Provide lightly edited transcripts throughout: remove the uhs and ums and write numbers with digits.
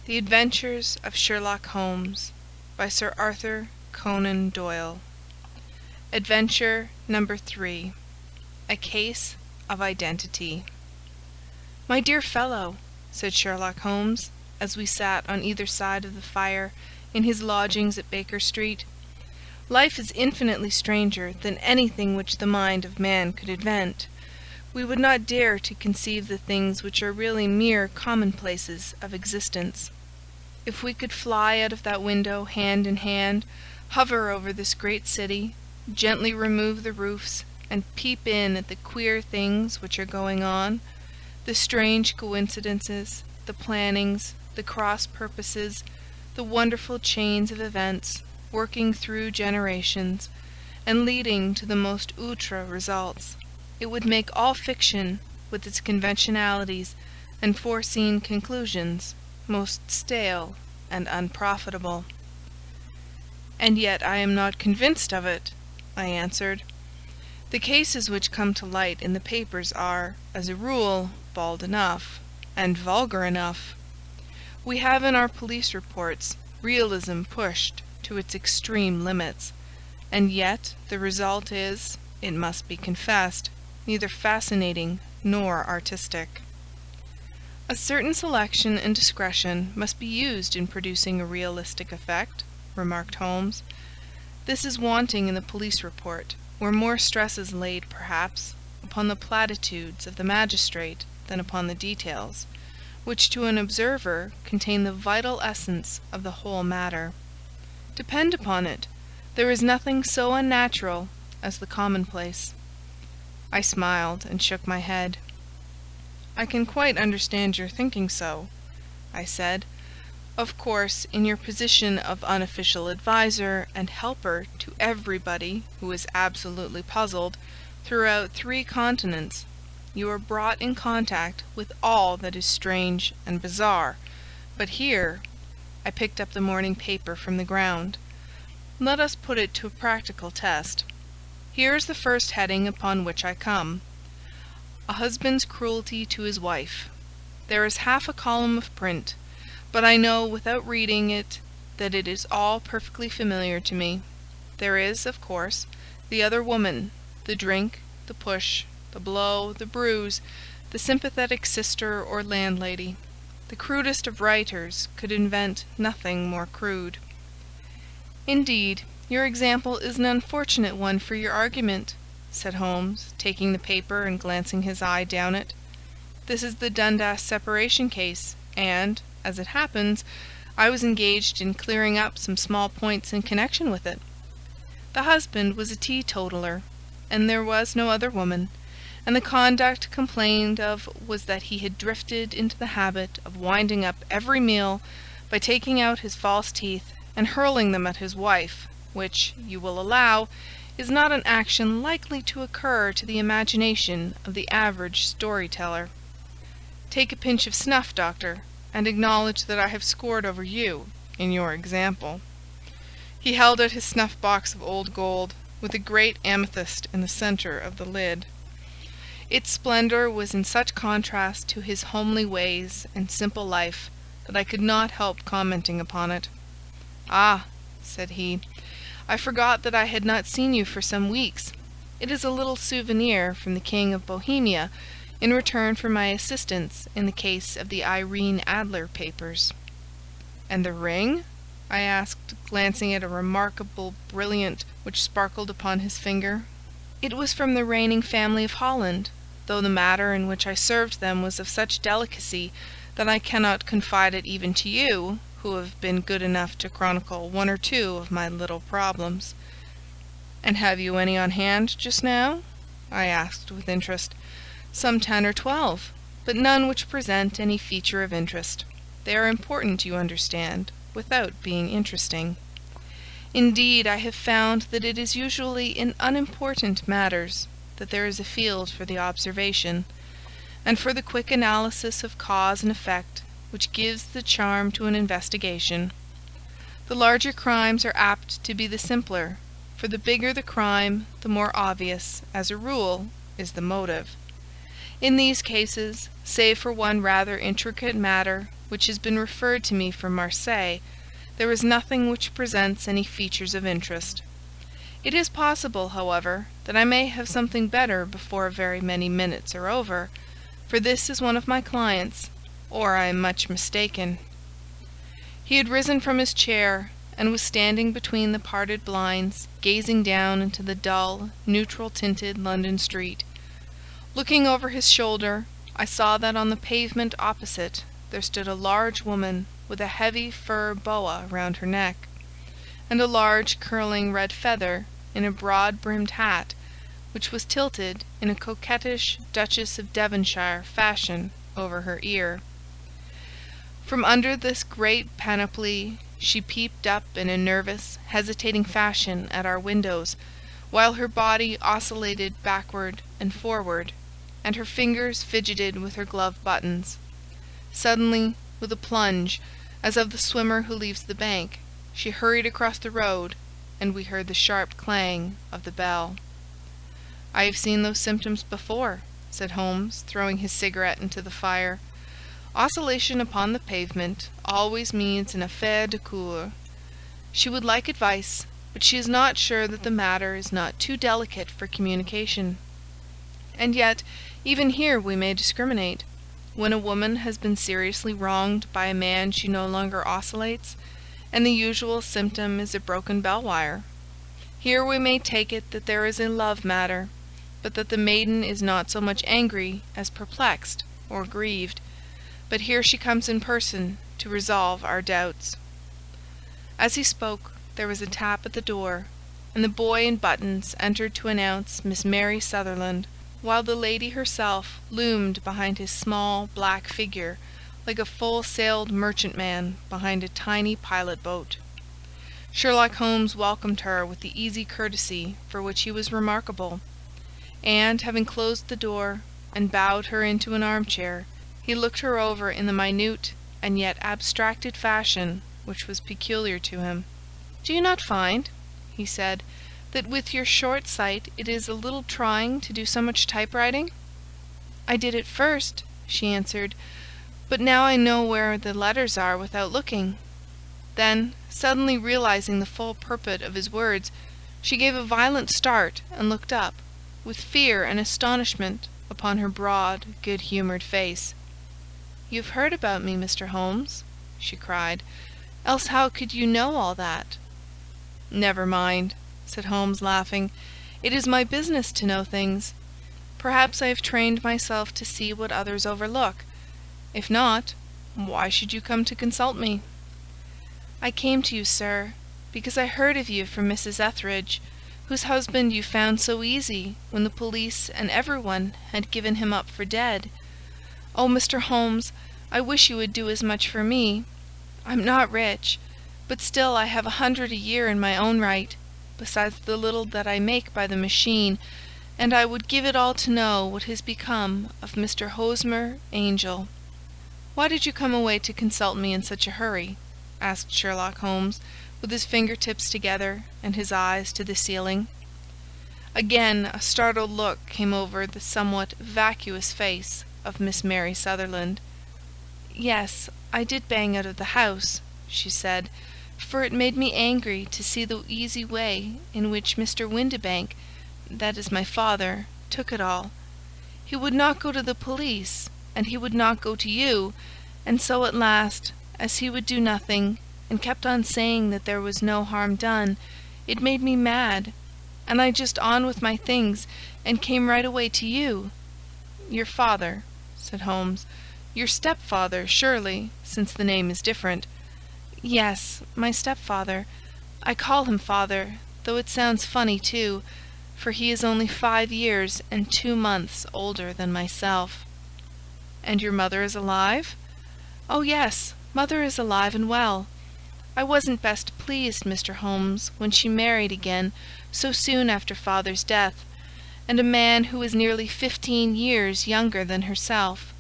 The Adventures of Sherlock Holmes by Sir Arthur Conan Doyle. Adventure number 3. A Case of Identity. "My dear fellow," said Sherlock Holmes, as we sat on either side of the fire in his lodgings at Baker Street, "life is infinitely stranger than anything which the mind of man could invent. We would not dare to conceive the things which are really mere commonplaces of existence. If we could fly out of that window hand in hand, hover over this great city, gently remove the roofs, and peep in at the queer things which are going on, the strange coincidences, the plannings, the cross-purposes, the wonderful chains of events, working through generations, and leading to the most outre results, it would make all fiction, with its conventionalities and foreseen conclusions, most stale and unprofitable." "And yet I am not convinced of it," I answered. "The cases which come to light in the papers are, as a rule, bald enough, and vulgar enough. We have in our police reports realism pushed to its extreme limits, and yet the result is, it must be confessed, neither fascinating nor artistic." "A certain selection and discretion must be used in producing a realistic effect," remarked Holmes. "This is wanting in the police report, where more stress is laid, perhaps, upon the platitudes of the magistrate than upon the details, which to an observer contain the vital essence of the whole matter. Depend upon it, there is nothing so unnatural as the commonplace." I smiled and shook my head. "I can quite understand your thinking so," I said. "Of course, in your position of unofficial adviser and helper to everybody who is absolutely puzzled throughout 3 continents, you are brought in contact with all that is strange and bizarre. But here—" I picked up the morning paper from the ground. "Let us put it to a practical test. Here is the first heading upon which I come: 'A husband's cruelty to his wife.' There is half a column of print, but I know without reading it that it is all perfectly familiar to me. There is, of course, the other woman, the drink, the push, the blow, the bruise, the sympathetic sister or landlady. The crudest of writers could invent nothing more crude." "Indeed, your example is an unfortunate one for your argument," said Holmes, taking the paper and glancing his eye down it. "This is the Dundas separation case, and, as it happens, I was engaged in clearing up some small points in connection with it. The husband was a teetotaler, and there was no other woman, and the conduct complained of was that he had drifted into the habit of winding up every meal by taking out his false teeth and hurling them at his wife, which, you will allow, is not an action likely to occur to the imagination of the average story-teller. Take a pinch of snuff, doctor, and acknowledge that I have scored over you in your example." He held out his snuff-box of old gold, with a great amethyst in the centre of the lid. Its splendour was in such contrast to his homely ways and simple life that I could not help commenting upon it. "Ah," said he, "I forgot that I had not seen you for some weeks. It is a little souvenir from the King of Bohemia in return for my assistance in the case of the Irene Adler papers." "And the ring?" I asked, glancing at a remarkable brilliant which sparkled upon his finger. "It was from the reigning family of Holland, though the matter in which I served them was of such delicacy that I cannot confide it even to you, who have been good enough to chronicle 1 or 2 of my little problems." "And have you any on hand just now?" I asked with interest. "Some 10 or 12, but none which present any feature of interest. They are important, you understand, without being interesting. Indeed, I have found that it is usually in unimportant matters that there is a field for the observation, and for the quick analysis of cause and effect which gives the charm to an investigation. The larger crimes are apt to be the simpler, for the bigger the crime, the more obvious, as a rule, is the motive. In these cases, save for one rather intricate matter which has been referred to me from Marseille, there is nothing which presents any features of interest. It is possible, however, that I may have something better before very many minutes are over, for this is one of my clients, or I am much mistaken." He had risen from his chair, and was standing between the parted blinds, gazing down into the dull, neutral-tinted London street. Looking over his shoulder, I saw that on the pavement opposite there stood a large woman with a heavy fur boa round her neck, and a large curling red feather in a broad-brimmed hat, which was tilted in a coquettish Duchess of Devonshire fashion over her ear. From under this great panoply she peeped up in a nervous, hesitating fashion at our windows, while her body oscillated backward and forward, and her fingers fidgeted with her glove buttons. Suddenly, with a plunge, as of the swimmer who leaves the bank, she hurried across the road, and we heard the sharp clang of the bell. "I have seen those symptoms before," said Holmes, throwing his cigarette into the fire. "Oscillation upon the pavement always means an affaire de coeur. She would like advice, but she is not sure that the matter is not too delicate for communication. And yet, even here we may discriminate. When a woman has been seriously wronged by a man she no longer oscillates, and the usual symptom is a broken bell wire. Here we may take it that there is a love matter, but that the maiden is not so much angry as perplexed or grieved. But here she comes in person to resolve our doubts." As he spoke, there was a tap at the door, and the boy in buttons entered to announce Miss Mary Sutherland, while the lady herself loomed behind his small black figure like a full-sailed merchantman behind a tiny pilot-boat. Sherlock Holmes welcomed her with the easy courtesy for which he was remarkable, and, having closed the door and bowed her into an armchair, he looked her over in the minute and yet abstracted fashion which was peculiar to him. "Do you not find," he said, "that with your short sight it is a little trying to do so much typewriting?" "I did at first," she answered, "but now I know where the letters are without looking." Then, suddenly realizing the full purport of his words, she gave a violent start and looked up, with fear and astonishment upon her broad, good-humoured face. "You have heard about me, Mr. Holmes," she cried, "else how could you know all that?" "Never mind," said Holmes, laughing. "It is my business to know things. Perhaps I have trained myself to see what others overlook. If not, why should you come to consult me?" "I came to you, sir, because I heard of you from Mrs. Etheridge, whose husband you found so easy when the police and everyone had given him up for dead. Oh, Mr. Holmes, I wish you would do as much for me. I'm not rich, but still I have 100 a year in my own right, besides the little that I make by the machine, and I would give it all to know what has become of Mr. Hosmer Angel." "Why did you come away to consult me in such a hurry?" asked Sherlock Holmes, with his finger-tips together and his eyes to the ceiling. Again a startled look came over the somewhat vacuous face of Miss Mary Sutherland. "Yes, I did bang out of the house," she said, "for it made me angry to see the easy way in which Mr. Windibank, that is my father, took it all. He would not go to the police, and he would not go to you, and so at last, as he would do nothing, and kept on saying that there was no harm done, it made me mad, and I just on with my things, and came right away to you." "Your father," said Holmes. "Your stepfather, surely, since the name is different." "Yes, my stepfather. I call him father, though it sounds funny too, for he is only 5 years and 2 months older than myself." "And your mother is alive?" "Oh, yes, mother is alive and well. I wasn't best pleased, Mr. Holmes, when she married again so soon after father's death, and a man who was nearly 15 years younger than herself.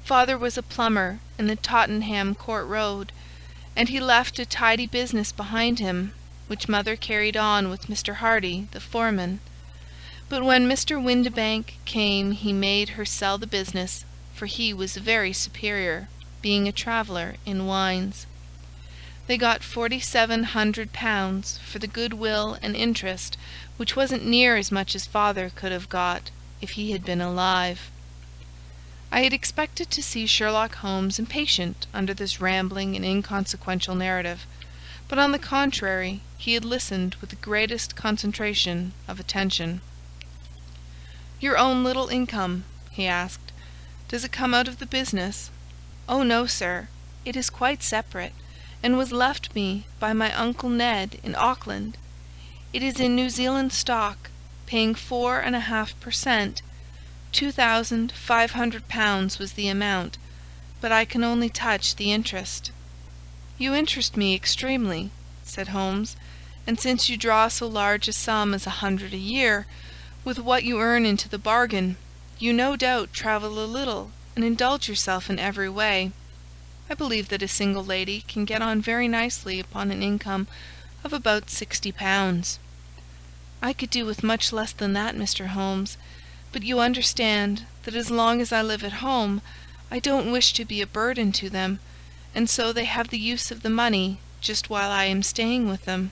Father was a plumber in the Tottenham Court Road, and he left a tidy business behind him, which mother carried on with Mr. Hardy, the foreman. But when Mr. Windibank came he made her sell the business, for he was very superior. being a traveller in wines. They got £4,700 for the goodwill and interest, which wasn't near as much as father could have got if he had been alive. I had expected to see Sherlock Holmes impatient under this rambling and inconsequential narrative, but on the contrary he had listened with the greatest concentration of attention. "Your own little income?" he asked. "Does it come out of the business?" "Oh, no, sir. It is quite separate, and was left me by my Uncle Ned in Auckland. It is in New Zealand stock, paying 4.5%. £2,500 was the amount, but I can only touch the interest." "You interest me extremely," said Holmes, "and since you draw so large a sum as 100 a year, with what you earn into the bargain, you no doubt travel a little and indulge yourself in every way. I believe that a single lady can get on very nicely upon an income of about £60. "I could do with much less than that, Mr. Holmes, but you understand that as long as I live at home, I don't wish to be a burden to them, and so they have the use of the money just while I am staying with them.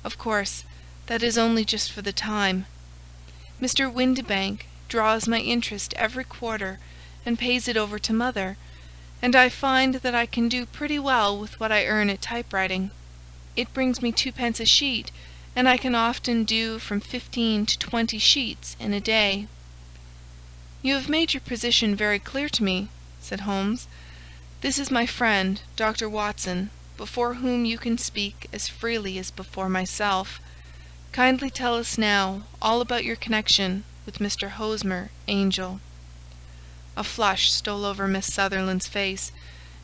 Of course, that is only just for the time. Mr. Windibank draws my interest every quarter and pays it over to mother, and I find that I can do pretty well with what I earn at typewriting. It brings me 2 pence a sheet, and I can often do from 15 to 20 sheets in a day." "You have made your position very clear to me," said Holmes. "This is my friend, Dr. Watson, before whom you can speak as freely as before myself. Kindly tell us now all about your connection with Mr. Hosmer Angel." A flush stole over Miss Sutherland's face,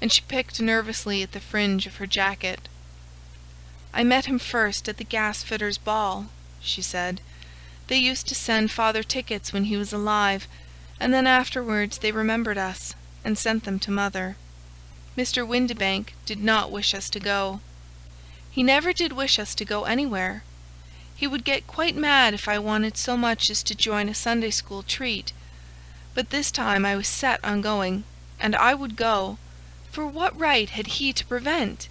and she picked nervously at the fringe of her jacket. "I met him first at the gasfitters' ball," she said. "They used to send father tickets when he was alive, and then afterwards they remembered us, and sent them to mother. Mr. Windibank did not wish us to go. He never did wish us to go anywhere. He would get quite mad if I wanted so much as to join a Sunday school treat. But this time I was set on going, and I would go, for what right had he to prevent?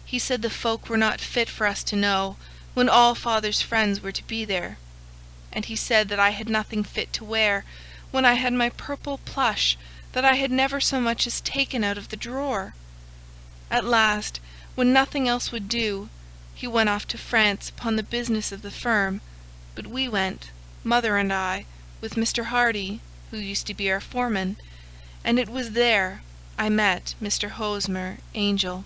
He said the folk were not fit for us to know, when all father's friends were to be there. And he said that I had nothing fit to wear, when I had my purple plush that I had never so much as taken out of the drawer. At last, when nothing else would do, he went off to France upon the business of the firm, but we went, mother and I, with Mr. Hardy, who used to be our foreman, and it was there I met Mr. Hosmer Angel."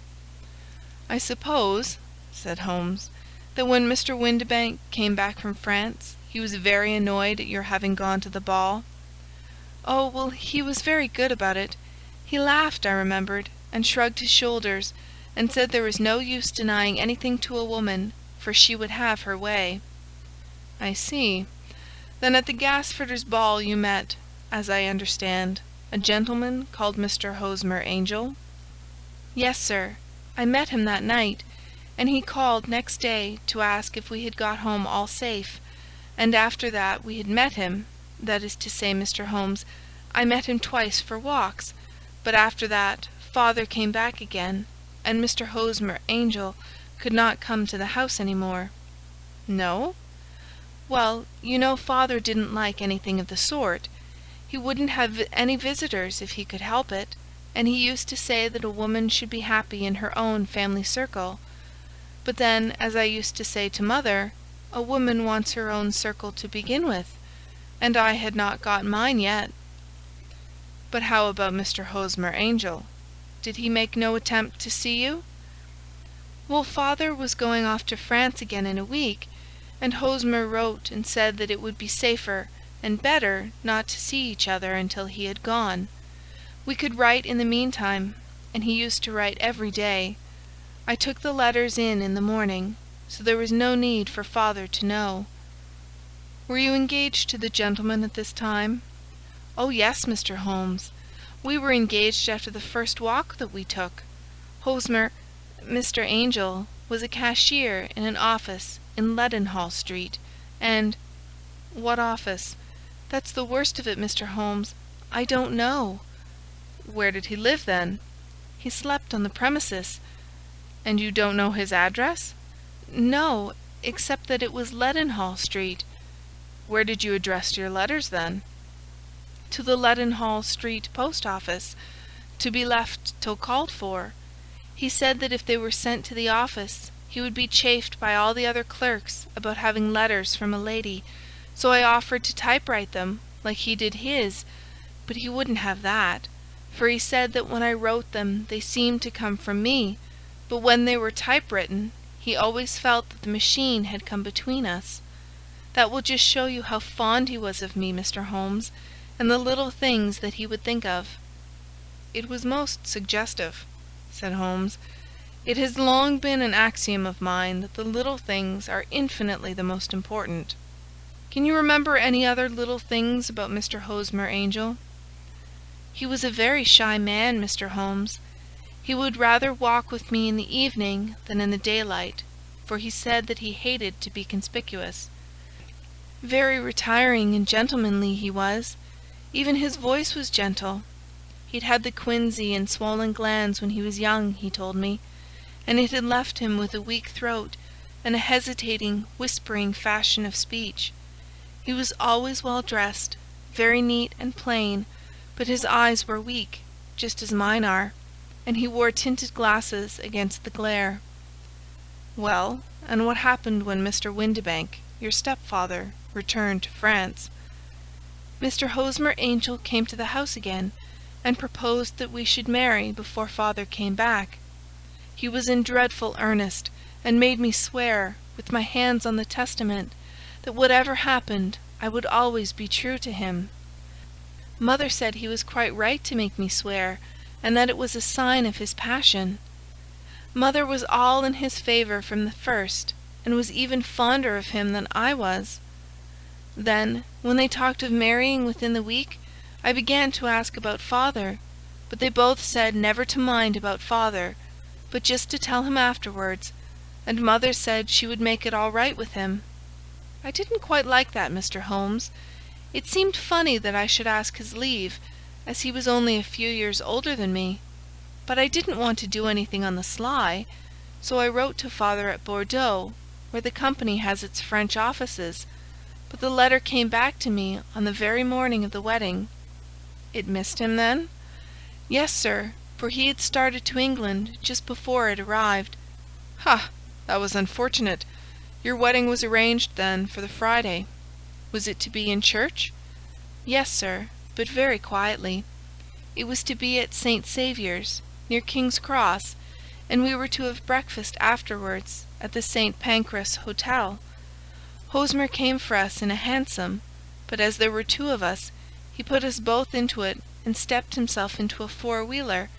"I suppose," said Holmes, "that when Mr. Windibank came back from France, he was very annoyed at your having gone to the ball." "Oh, well, he was very good about it. He laughed, I remembered, and shrugged his shoulders, and said there was no use denying anything to a woman, for she would have her way." "I see. Then at the gasfitters' ball you met, as I understand, a gentleman called Mr. Hosmer Angel?" "Yes, sir. I met him that night, and he called next day to ask if we had got home all safe, and after that we had met him, that is to say, Mr. Holmes, I met him twice for walks, but after that father came back again, and Mr. Hosmer Angel could not come to the house any more." "No?" "Well, you know father didn't like anything of the sort. He wouldn't have any visitors if he could help it, and he used to say that a woman should be happy in her own family circle. But then, as I used to say to mother, a woman wants her own circle to begin with, and I had not got mine yet." "But how about Mr. Hosmer Angel? Did he make no attempt to see you?" "Well, father was going off to France again in a week, and Hosmer wrote and said that it would be safer and better not to see each other until he had gone. We could write in the meantime, and he used to write every day. I took the letters in the morning, so there was no need for father to know." "Were you engaged to the gentleman at this time?" "Oh, yes, Mr. Holmes. We were engaged after the first walk that we took. Mr. Angel, was a cashier in an office in Leadenhall Street, and—" "What office? That's the worst of it, Mr. Holmes. I don't know." Where did he live, then?" "He slept on the premises." "And you don't know his address?" "No, except that it was Leadenhall Street." "Where did you address your letters, then?" "To the Leadenhall Street post office, to be left till called for. He said that if they were sent to the office, he would be chaffed by all the other clerks about having letters from a lady, so I offered to typewrite them, like he did his, but he wouldn't have that, for he said that when I wrote them they seemed to come from me, but when they were typewritten, he always felt that the machine had come between us. That will just show you how fond he was of me, Mr. Holmes, and the little things that he would think of." "It was most suggestive," said Holmes. "It has long been an axiom of mine that the little things are infinitely the most important. Can you remember any other little things about Mr. Hosmer Angel?" "He was a very shy man, Mr. Holmes. He would rather walk with me in the evening than in the daylight, for he said that he hated to be conspicuous. Very retiring and gentlemanly he was. Even his voice was gentle. He'd had the quinsy and swollen glands when he was young, he told me, and it had left him with a weak throat and a hesitating, whispering fashion of speech. He was always well dressed, very neat and plain, but his eyes were weak, just as mine are, and he wore tinted glasses against the glare." "Well, and what happened when Mr. Windibank, your stepfather, returned to France?" "Mr. Hosmer Angel came to the house again, and proposed that we should marry before father came back. He was in dreadful earnest, and made me swear, with my hands on the testament, that whatever happened I would always be true to him. Mother said he was quite right to make me swear, and that it was a sign of his passion. Mother was all in his favour from the first, and was even fonder of him than I was. Then, when they talked of marrying within the week, I began to ask about father, but they both said never to mind about father, but just to tell him afterwards, and mother said she would make it all right with him. I didn't quite like that, Mr. Holmes. It seemed funny that I should ask his leave, as he was only a few years older than me, but I didn't want to do anything on the sly, so I wrote to father at Bordeaux, where the company has its French offices, but the letter came back to me on the very morning of the wedding." "It missed him, then?" "Yes, sir, for he had started to England just before it arrived." "Ha! That was unfortunate. Your wedding was arranged, then, for the Friday. Was it to be in church?" "Yes, sir, but very quietly. It was to be at St. Saviour's, near King's Cross, and we were to have breakfast afterwards at the St. Pancras Hotel. Hosmer came for us in a hansom, but as there were two of us, he put us both into it and stepped himself into a four-wheeler,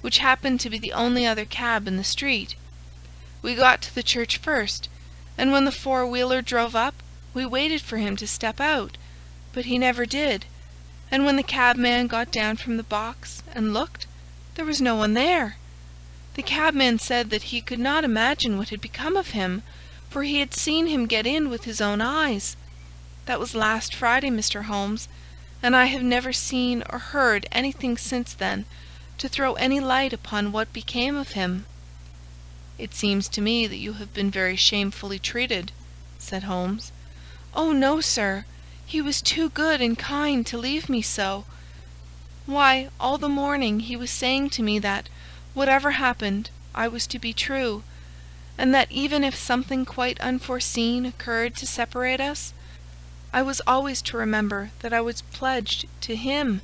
which happened to be the only other cab in the street. We got to the church first, and when the four-wheeler drove up, we waited for him to step out, but he never did, and when the cabman got down from the box and looked, there was no one there. The cabman said that he could not imagine what had become of him, for he had seen him get in with his own eyes. That was last Friday, Mr. Holmes, and I have never seen or heard anything since then to throw any light upon what became of him." "It seems to me that you have been very shamefully treated," said Holmes. "Oh, no, sir. He was too good and kind to leave me so. Why, all the morning he was saying to me that, whatever happened, I was to be true, and that even if something quite unforeseen occurred to separate us, I was always to remember that I was pledged to him,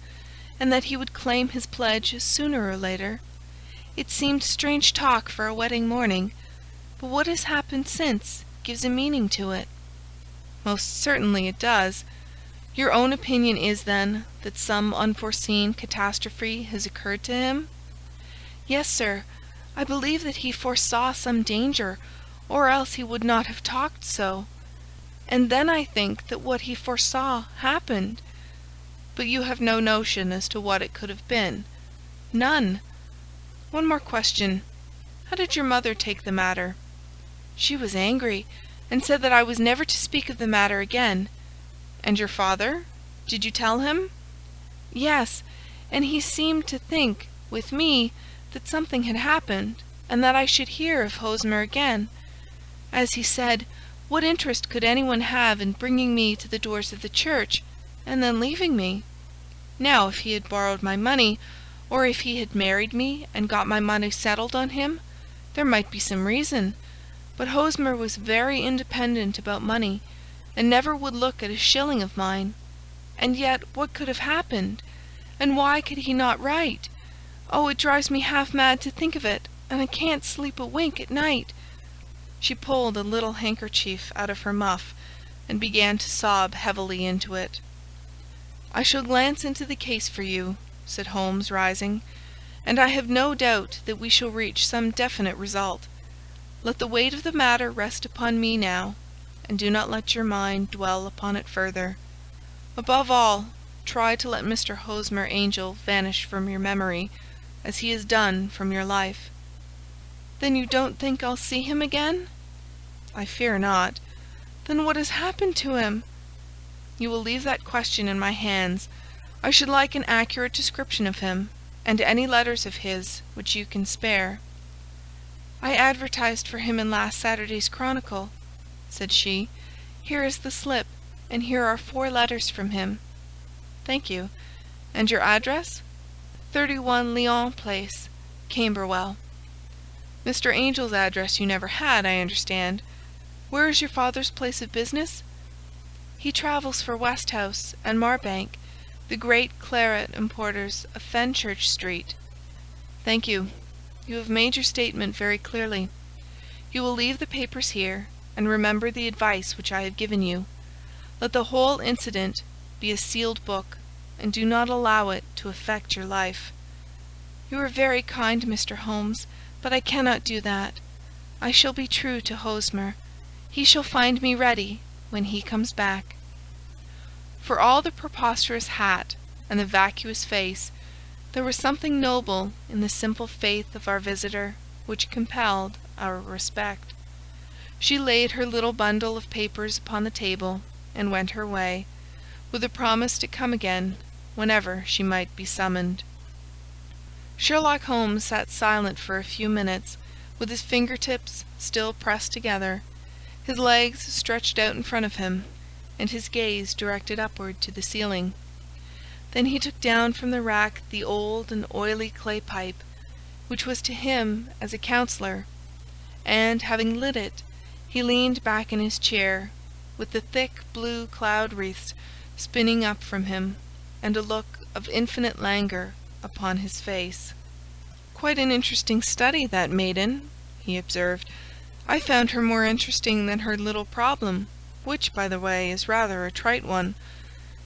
and that he would claim his pledge sooner or later. It seemed strange talk for a wedding morning, but what has happened since gives a meaning to it." "Most certainly it does. Your own opinion is, then, that some unforeseen catastrophe has occurred to him?" "Yes, sir. I believe that he foresaw some danger, or else he would not have talked so. And then I think that what he foresaw happened." "But you have no notion as to what it could have been?" "None." "One more question. How did your mother take the matter?" "She was angry, and said that I was never to speak of the matter again." "And your father? Did you tell him?" "Yes, and he seemed to think, with me, that something had happened, and that I should hear of Hosmer again. As he said, what interest could anyone have in bringing me to the doors of the church, and then leaving me? Now, if he had borrowed my money, or if he had married me and got my money settled on him, there might be some reason. But Hosmer was very independent about money, and never would look at a shilling of mine. And yet what could have happened? And why could he not write? Oh, it drives me half mad to think of it, and I can't sleep a wink at night." She pulled a little handkerchief out of her muff, and began to sob heavily into it. "I shall glance into the case for you," said Holmes, rising, "and I have no doubt that we shall reach some definite result. Let the weight of the matter rest upon me now, and do not let your mind dwell upon it further. Above all, try to let Mr. Hosmer Angel vanish from your memory, as he has done from your life." "Then you don't think I'll see him again?" "I fear not." "Then what has happened to him?" "You will leave that question in my hands. I should like an accurate description of him, and any letters of his which you can spare." "I advertised for him in last Saturday's Chronicle," said she. "Here is the slip, and here are 4 letters from him." "Thank you. And your address?" 31 Lyon Place, Camberwell. "Mr. Angel's address you never had, I understand. Where is your father's place of business?" "He travels for Westhouse and Marbank, the great claret importers of Fenchurch Street." "Thank you. You have made your statement very clearly. You will leave the papers here, and remember the advice which I have given you. Let the whole incident be a sealed book, and do not allow it to affect your life." "You are very kind, Mr. Holmes, but I cannot do that. I shall be true to Hosmer. He shall find me ready when he comes back." For all the preposterous hat and the vacuous face, there was something noble in the simple faith of our visitor which compelled our respect. She laid her little bundle of papers upon the table and went her way, with a promise to come again whenever she might be summoned. Sherlock Holmes sat silent for a few minutes, with his finger-tips still pressed together, his legs stretched out in front of him, and his gaze directed upward to the ceiling. Then he took down from the rack the old and oily clay pipe, which was to him as a counsellor, and, having lit it, he leaned back in his chair, with the thick blue cloud-wreaths spinning up from him, and a look of infinite languor upon his face. "Quite an interesting study, that maiden," he observed. "I found her more interesting than her little problem, which, by the way, is rather a trite one.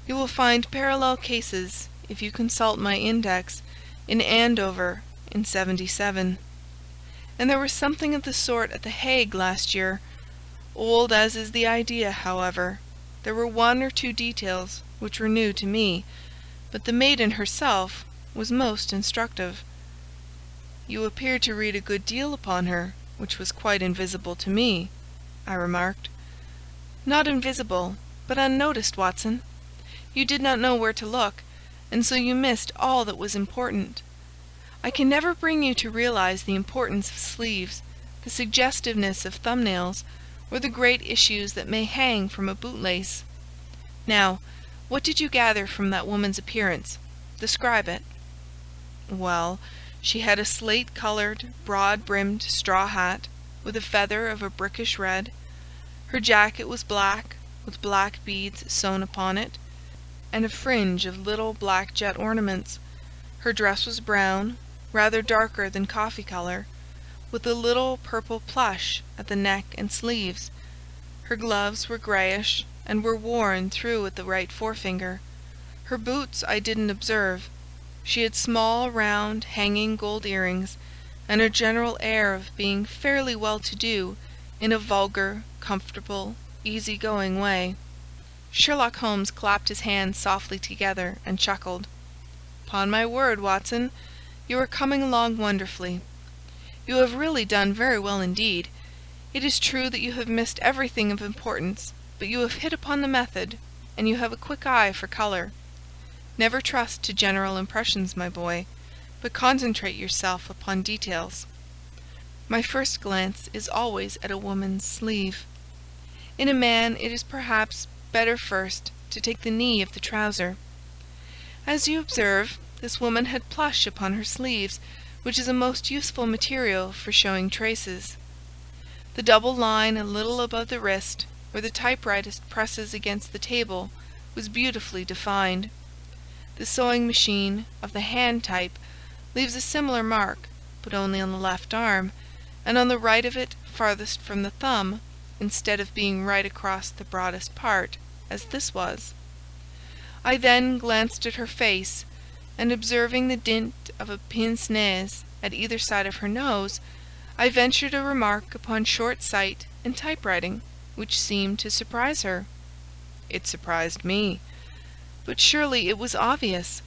You will find parallel cases, if you consult my index, in Andover in '77. And there was something of the sort at The Hague last year. Old as is the idea, however, there were 1 or 2 details which were new to me, but the maiden herself was most instructive." "You appeared to read a good deal upon her, which was quite invisible to me," I remarked. "Not invisible, but unnoticed, Watson. You did not know where to look, and so you missed all that was important. I can never bring you to realize the importance of sleeves, the suggestiveness of thumbnails, or the great issues that may hang from a bootlace. Now, what did you gather from that woman's appearance? Describe it." "Well, she had a slate-coloured, broad-brimmed straw hat, with a feather of a brickish red. Her jacket was black, with black beads sewn upon it, and a fringe of little black jet ornaments. Her dress was brown, rather darker than coffee colour, with a little purple plush at the neck and sleeves. Her gloves were greyish, and were worn through at the right forefinger. Her boots I didn't observe. She had small, round, hanging gold earrings, and a general air of being fairly well-to-do in a vulgar, comfortable, easy-going way." Sherlock Holmes clapped his hands softly together and chuckled. "'Pon my word, Watson, you are coming along wonderfully. You have really done very well indeed. It is true that you have missed everything of importance, but you have hit upon the method, and you have a quick eye for colour. Never trust to general impressions, my boy, but concentrate yourself upon details. My first glance is always at a woman's sleeve. In a man it is perhaps better first to take the knee of the trouser. As you observe, this woman had plush upon her sleeves, which is a most useful material for showing traces. The double line a little above the wrist, where the typewriter presses against the table, was beautifully defined. The sewing machine of the hand type leaves a similar mark, but only on the left arm, and on the right of it farthest from the thumb, instead of being right across the broadest part, as this was. I then glanced at her face, and observing the dint of a pince-nez at either side of her nose, I ventured a remark upon short sight and typewriting, which seemed to surprise her. It surprised me. But surely it was obvious.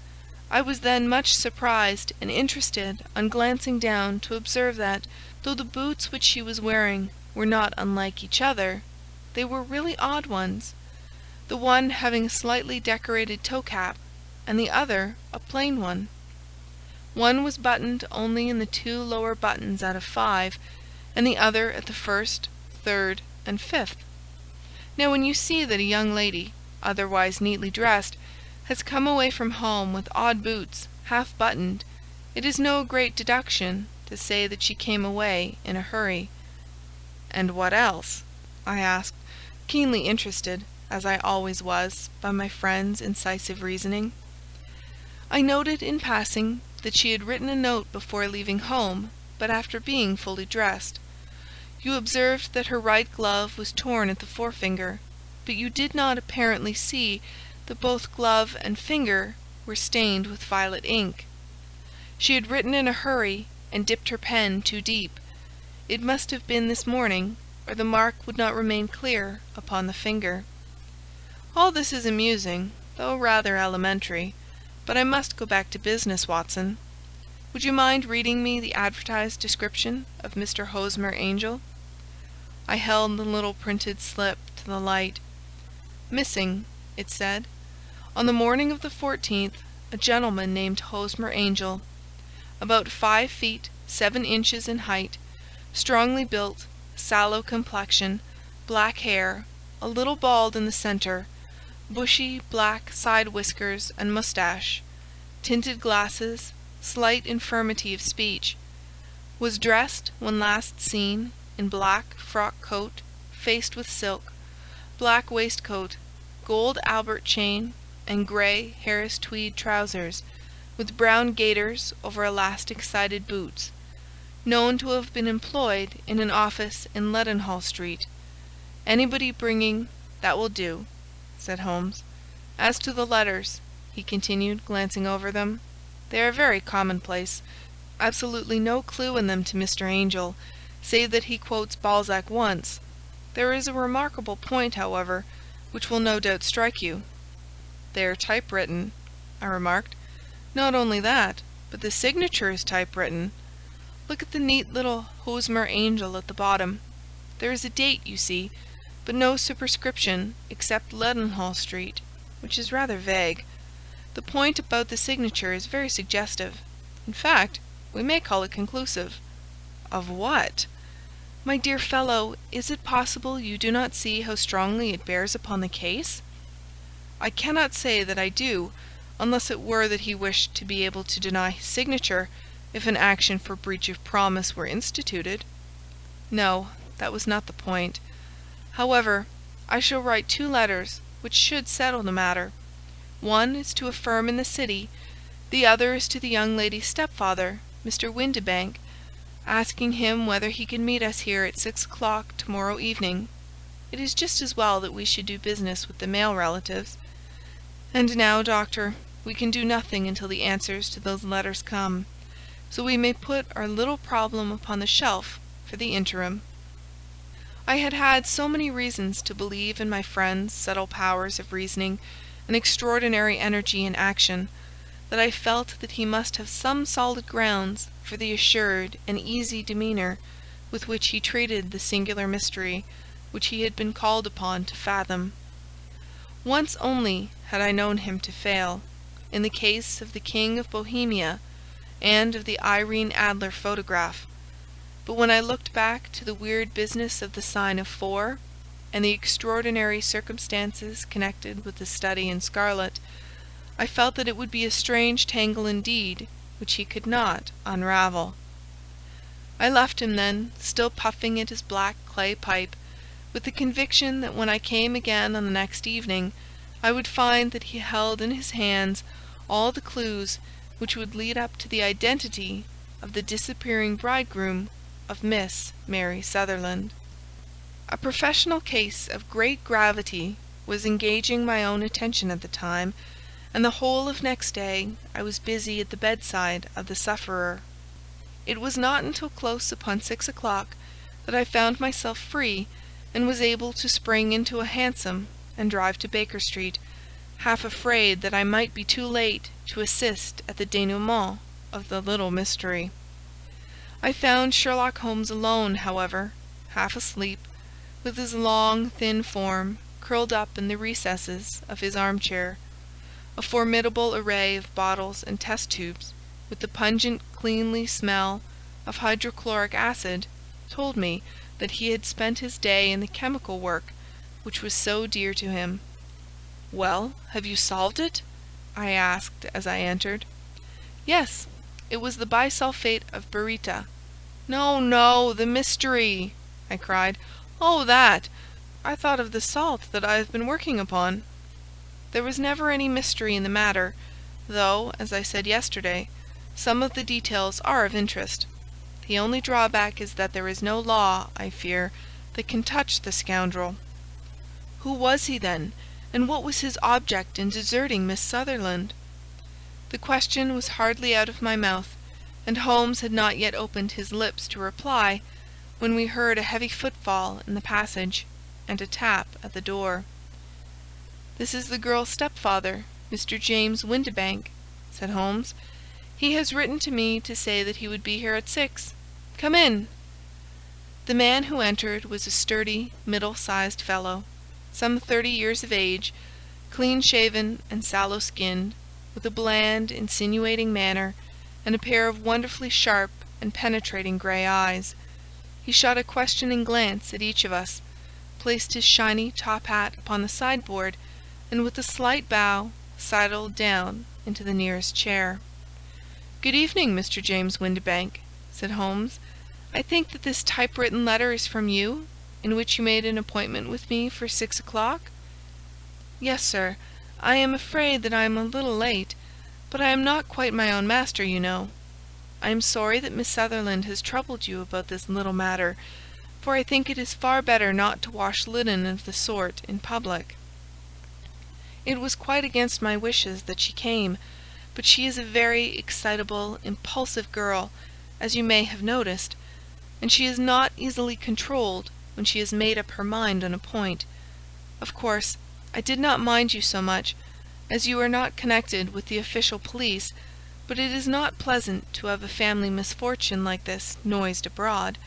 I was then much surprised and interested on glancing down to observe that, though the boots which she was wearing were not unlike each other, they were really odd ones, the one having a slightly decorated toe-cap, and the other a plain one. One was buttoned only in the 2 lower buttons out of 5, and the other at the 1st, 3rd, and 5th. Now when you see that a young lady, otherwise neatly dressed, has come away from home with odd boots, half-buttoned, it is no great deduction to say that she came away in a hurry. "And what else?" I asked, keenly interested, as I always was, by my friend's incisive reasoning. I noted in passing that she had written a note before leaving home, but after being fully dressed. You observed that her right glove was torn at the forefinger, but you did not apparently see that both glove and finger were stained with violet ink. She had written in a hurry and dipped her pen too deep. It must have been this morning, or the mark would not remain clear upon the finger. All this is amusing, though rather elementary, but I must go back to business, Watson. Would you mind reading me the advertised description of Mr. Hosmer Angel? I held the little printed slip to the light. "Missing," it said, "on the morning of the 14th, a gentleman named Hosmer Angel, about 5 feet 7 inches in height, strongly built, sallow complexion, black hair, a little bald in the centre, bushy black side whiskers and moustache, tinted glasses, slight infirmity of speech, was dressed when last seen in black frock coat faced with silk, black waistcoat, gold Albert chain, and grey Harris tweed trousers, with brown gaiters over elastic-sided boots, known to have been employed in an office in Leadenhall Street. Anybody bringing—" "That will do," said Holmes. "As to the letters," he continued, glancing over them, "they are very commonplace. Absolutely no clue in them to Mr. Angel, save that he quotes Balzac once. There is a remarkable point, however, which will no doubt strike you." "They are typewritten," I remarked. "Not only that, but the signature is typewritten. Look at the neat little Hosmer Angel at the bottom. There is a date, you see, but no superscription except Leadenhall Street, which is rather vague. The point about the signature is very suggestive. In fact, we may call it conclusive." "Of what?" "My dear fellow, is it possible you do not see how strongly it bears upon the case?" "I cannot say that I do, unless it were that he wished to be able to deny his signature if an action for breach of promise were instituted." "No, that was not the point. However, I shall write 2 letters which should settle the matter. One is to a firm in the city, the other is to the young lady's stepfather, Mr. Windibank, asking him whether he can meet us here at 6 o'clock tomorrow evening. It is just as well that we should do business with the male relatives. And now, doctor, we can do nothing until the answers to those letters come, so we may put our little problem upon the shelf for the interim." I had had so many reasons to believe in my friend's subtle powers of reasoning and extraordinary energy in action, that I felt that he must have some solid grounds for the assured and easy demeanour with which he treated the singular mystery which he had been called upon to fathom. Once only had I known him to fail. in the case of the King of Bohemia and of the Irene Adler photograph. But when I looked back to the weird business of the sign of 4, and the extraordinary circumstances connected with the study in scarlet, I felt that it would be a strange tangle indeed which he could not unravel. I left him then, still puffing at his black clay pipe, with the conviction that when I came again on the next evening, I would find that he held in his hands all the clues which would lead up to the identity of the disappearing bridegroom of Miss Mary Sutherland. A professional case of great gravity was engaging my own attention at the time, and the whole of next day I was busy at the bedside of the sufferer. It was not until close upon 6 o'clock that I found myself free, and was able to spring into a hansom and drive to Baker Street, half afraid that I might be too late to assist at the denouement of the little mystery. I found Sherlock Holmes alone, however, half asleep, with his long, thin form curled up in the recesses of his armchair. A formidable array of bottles and test tubes, with the pungent, cleanly smell of hydrochloric acid, told me that he had spent his day in the chemical work which was so dear to him. "Well, have you solved it?" I asked as I entered. "Yes, it was the bisulfate of baryta." "No, no, the mystery!" I cried. "Oh, that! I thought of the salt that I have been working upon." There was never any mystery in the matter, though, as I said yesterday, some of the details are of interest. The only drawback is that there is no law, I fear, that can touch the scoundrel. Who was he, then, and what was his object in deserting Miss Sutherland? The question was hardly out of my mouth, and Holmes had not yet opened his lips to reply, when we heard a heavy footfall in the passage, and a tap at the door. "This is the girl's stepfather, Mr. James Windibank," said Holmes. "He has written to me to say that he would be here at 6. Come in." The man who entered was a sturdy, middle-sized fellow, some 30 years of age, clean-shaven and sallow-skinned, with a bland, insinuating manner, and a pair of wonderfully sharp and penetrating grey eyes. He shot a questioning glance at each of us, placed his shiny top hat upon the sideboard, and with a slight bow sidled down into the nearest chair. "Good evening, Mr. James Windibank," said Holmes. "I think that this typewritten letter is from you, in which you made an appointment with me for 6 o'clock?" "Yes, sir. I am afraid that I am a little late, but I am not quite my own master, you know. I am sorry that Miss Sutherland has troubled you about this little matter, for I think it is far better not to wash linen of the sort in public. It was quite against my wishes that she came, but she is a very excitable, impulsive girl, as you may have noticed, and she is not easily controlled when she has made up her mind on a point. Of course, I did not mind you so much, as you are not connected with the official police, but it is not pleasant to have a family misfortune like this noised abroad.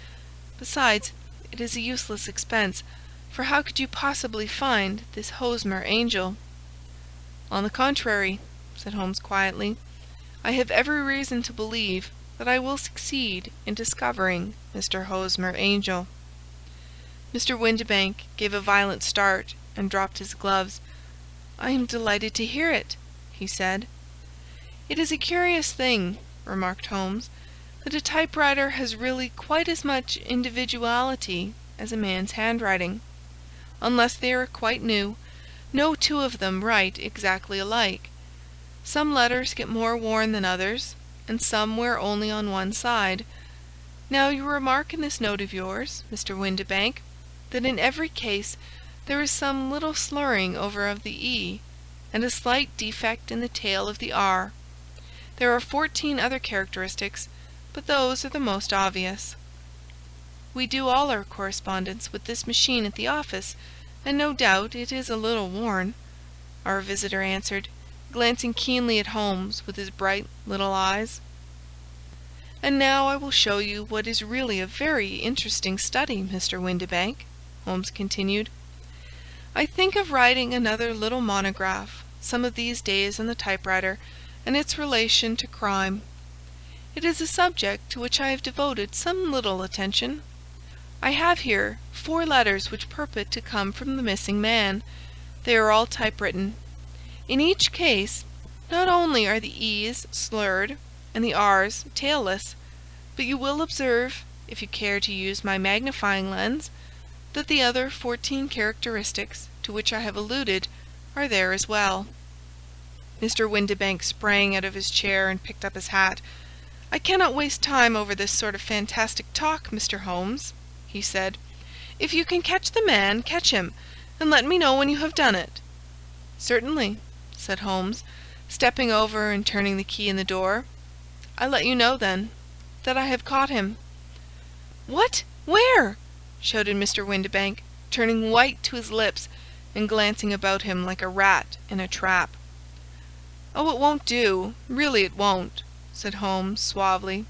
Besides, it is a useless expense, for how could you possibly find this Hosmer angel?" "On the contrary," said Holmes quietly, "I have every reason to believe that I will succeed in discovering Mr. Hosmer Angel." Mr. Windibank gave a violent start and dropped his gloves. "I am delighted to hear it," he said. "It is a curious thing," remarked Holmes, "that a typewriter has really quite as much individuality as a man's handwriting. Unless they are quite new, no two of them write exactly alike. Some letters get more worn than others, and some wear only on one side. Now you remark in this note of yours, Mr. Windibank, that in every case there is some little slurring over of the E, and a slight defect in the tail of the R. There are 14 other characteristics, but those are the most obvious. We do all our correspondence with this machine at the office, and no doubt it is a little worn," our visitor answered, glancing keenly at Holmes with his bright little eyes. "And now I will show you what is really a very interesting study, Mr. Windibank," Holmes continued. "I think of writing another little monograph some of these days on the typewriter, and its relation to crime. It is a subject to which I have devoted some little attention. I have here 4 letters which purport to come from the missing man. They are all typewritten. In each case, not only are the E's slurred and the R's tailless, but you will observe, if you care to use my magnifying lens, that the other 14 characteristics to which I have alluded are there as well. Mr. Windibank sprang out of his chair and picked up his hat. "I cannot waste time over this sort of fantastic talk, Mr. Holmes," he said. "If you can catch the man, catch him, and let me know when you have done it." "Certainly," said Holmes, stepping over and turning the key in the door. "I'll let you know, then, that I have caught him." "What? Where?" shouted Mr. Windibank, turning white to his lips and glancing about him like a rat in a trap. "Oh, it won't do. Really it won't," said Holmes suavely.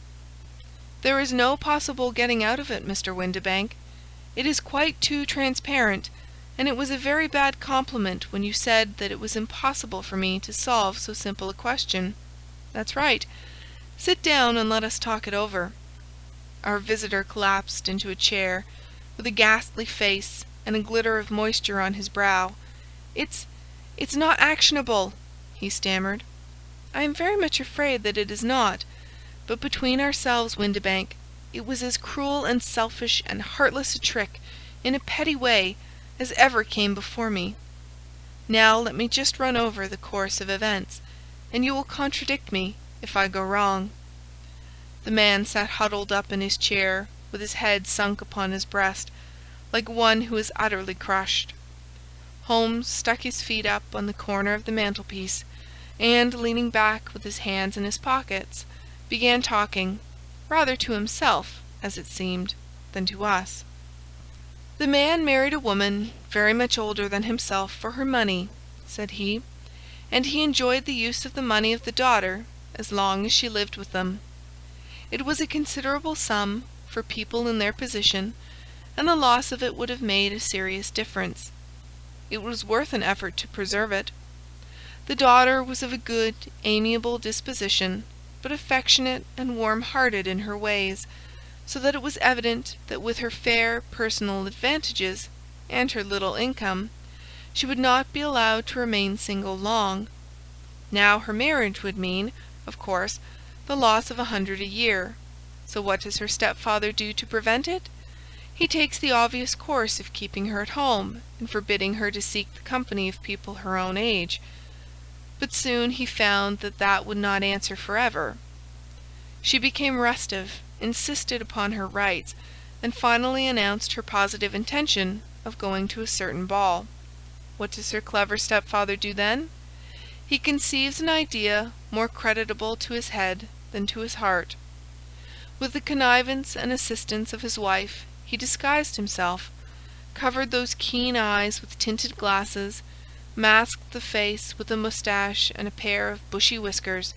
"There is no possible getting out of it, Mr. Windibank. It is quite too transparent, and it was a very bad compliment when you said that it was impossible for me to solve so simple a question. That's right. Sit down and let us talk it over." Our visitor collapsed into a chair, with a ghastly face and a glitter of moisture on his brow. It's not actionable," he stammered. "I am very much afraid that it is not. But between ourselves, Windibank, it was as cruel and selfish and heartless a trick, in a petty way, as ever came before me. Now let me just run over the course of events, and you will contradict me if I go wrong." The man sat huddled up in his chair, with his head sunk upon his breast, like one who is utterly crushed. Holmes stuck his feet up on the corner of the mantelpiece, and, leaning back with his hands in his pockets, began talking, rather to himself, as it seemed, than to us. "The man married a woman very much older than himself for her money," said he, "and he enjoyed the use of the money of the daughter as long as she lived with them. It was a considerable sum for people in their position, and the loss of it would have made a serious difference. It was worth an effort to preserve it. The daughter was of a good, amiable disposition, but affectionate and warm-hearted in her ways, so that it was evident that with her fair personal advantages and her little income, she would not be allowed to remain single long. Now her marriage would mean, of course, the loss of 100 a year. So what does her stepfather do to prevent it? He takes the obvious course of keeping her at home and forbidding her to seek the company of people her own age. But soon he found that that would not answer forever. She became restive, insisted upon her rights, and finally announced her positive intention of going to a certain ball. What does her clever stepfather do then? He conceives an idea more creditable to his head than to his heart. With the connivance and assistance of his wife, he disguised himself, covered those keen eyes with tinted glasses, masked the face with a moustache and a pair of bushy whiskers,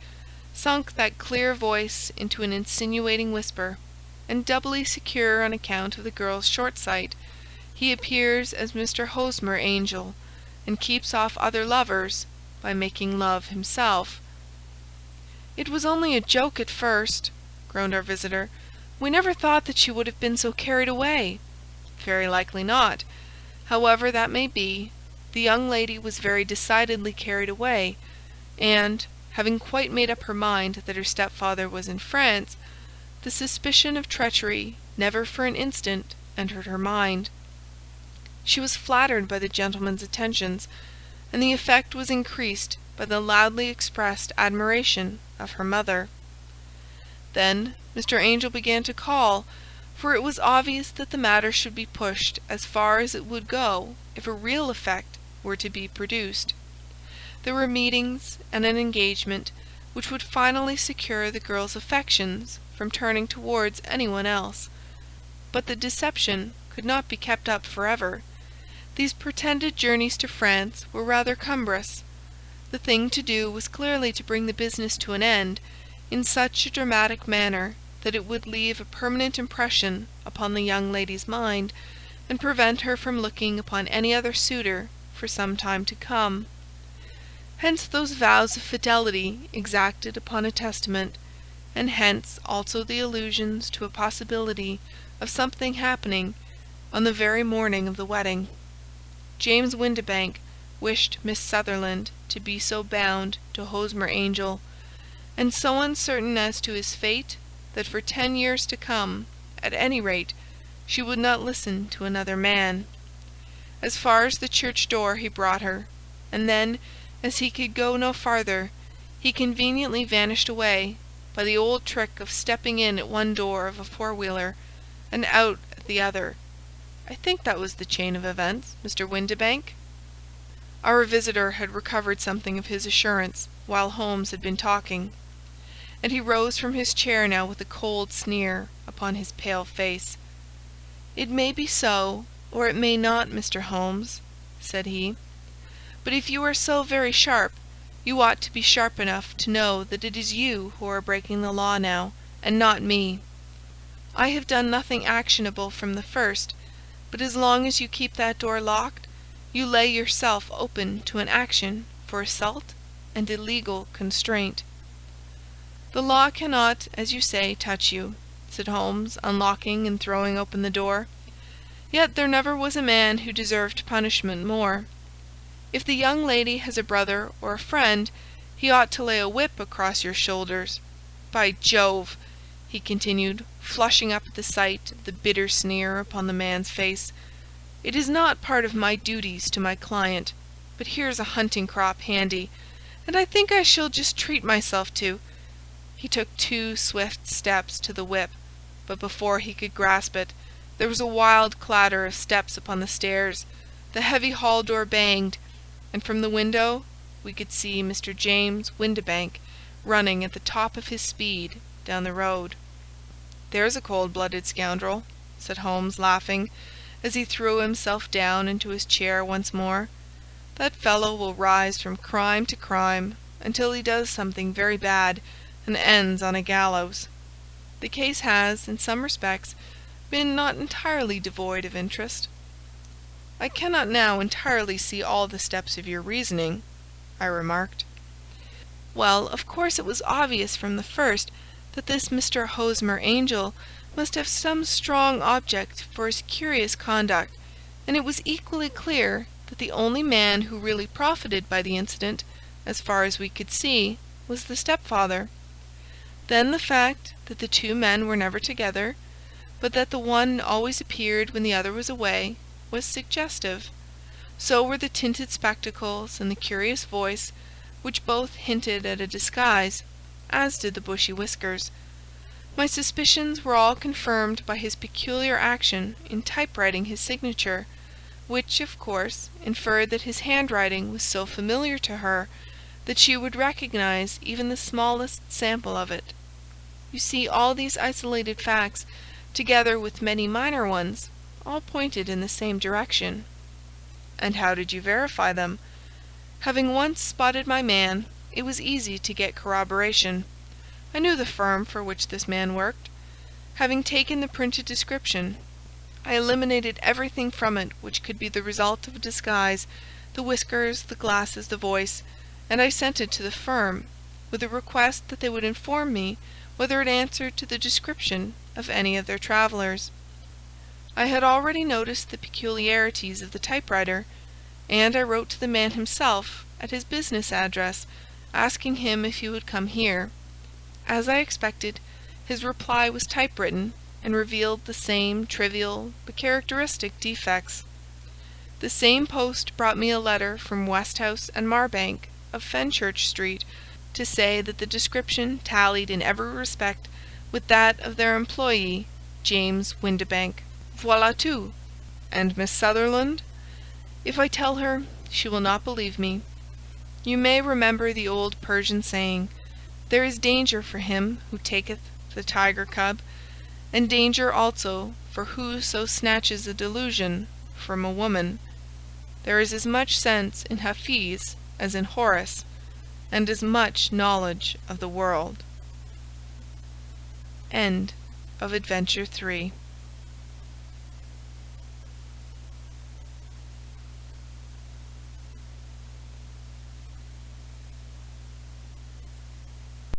sunk that clear voice into an insinuating whisper, and doubly secure on account of the girl's short sight, he appears as Mr. Hosmer Angel, and keeps off other lovers by making love himself. "It was only a joke at first," groaned our visitor. "We never thought that she would have been so carried away." "Very likely not. However that may be, the young lady was very decidedly carried away, and, having quite made up her mind that her stepfather was in France, the suspicion of treachery never for an instant entered her mind. She was flattered by the gentleman's attentions, and the effect was increased by the loudly expressed admiration of her mother. Then Mr. Angel began to call, for it was obvious that the matter should be pushed as far as it would go if a real effect were to be produced. There were meetings and an engagement which would finally secure the girl's affections from turning towards anyone else. But the deception could not be kept up forever. These pretended journeys to France were rather cumbrous. The thing to do was clearly to bring the business to an end in such a dramatic manner that it would leave a permanent impression upon the young lady's mind, and prevent her from looking upon any other suitor for some time to come. Hence those vows of fidelity exacted upon a testament, and hence also the allusions to a possibility of something happening on the very morning of the wedding. James Windibank wished Miss Sutherland to be so bound to Hosmer Angel, and so uncertain as to his fate, that for 10 years to come, at any rate, she would not listen to another man. As far as the church door he brought her, and then, as he could go no farther, he conveniently vanished away, by the old trick of stepping in at one door of a four-wheeler, and out at the other. I think that was the chain of events, Mr. Windibank." Our visitor had recovered something of his assurance while Holmes had been talking, and he rose from his chair now with a cold sneer upon his pale face. "It may be so, or it may not, Mr. Holmes," said he. "But if you are so very sharp, you ought to be sharp enough to know that it is you who are breaking the law now, and not me. I have done nothing actionable from the first, but as long as you keep that door locked, you lay yourself open to an action for assault and illegal constraint." "The law cannot, as you say, touch you," said Holmes, unlocking and throwing open the door. "Yet there never was a man who deserved punishment more. If the young lady has a brother or a friend, he ought to lay a whip across your shoulders. By Jove!" he continued, flushing up at the sight of the bitter sneer upon the man's face, "it is not part of my duties to my client, but here's a hunting crop handy, and I think I shall just treat myself to—" He took 2 swift steps to the whip, but before he could grasp it, there was a wild clatter of steps upon the stairs, the heavy hall door banged, and from the window we could see Mr. James Windibank running at the top of his speed down the road. "There's a cold-blooded scoundrel," said Holmes, laughing, as he threw himself down into his chair once more. "That fellow will rise from crime to crime, until he does something very bad, and ends on a gallows. The case has, in some respects, been not entirely devoid of interest." "I cannot now entirely see all the steps of your reasoning," I remarked. "Well, of course it was obvious from the first that this Mr. Hosmer Angel must have some strong object for his curious conduct, and it was equally clear that the only man who really profited by the incident, as far as we could see, was the stepfather. Then the fact that the 2 men were never together, but that the one always appeared when the other was away, was suggestive. So were the tinted spectacles and the curious voice, which both hinted at a disguise, as did the bushy whiskers. My suspicions were all confirmed by his peculiar action in typewriting his signature, which, of course, inferred that his handwriting was so familiar to her that she would recognize even the smallest sample of it. You see, all these isolated facts, together with many minor ones, all pointed in the same direction." "And how did you verify them?" "Having once spotted my man, it was easy to get corroboration. I knew the firm for which this man worked. Having taken the printed description, I eliminated everything from it which could be the result of a disguise, the whiskers, the glasses, the voice, and I sent it to the firm, with a request that they would inform me whether it answered to the description of any of their travellers. I had already noticed the peculiarities of the typewriter, and I wrote to the man himself at his business address, asking him if he would come here. As I expected, his reply was typewritten, and revealed the same trivial but characteristic defects. The same post brought me a letter from Westhouse and Marbank of Fenchurch Street, to say that the description tallied in every respect with that of their employee, James Windibank. Voilà tout. And Miss Sutherland? If I tell her, she will not believe me. You may remember the old Persian saying, 'There is danger for him who taketh the tiger cub, and danger also for whoso snatches a delusion from a woman.' There is as much sense in Hafiz as in Horace, and as much knowledge of the world." End of Adventure 3.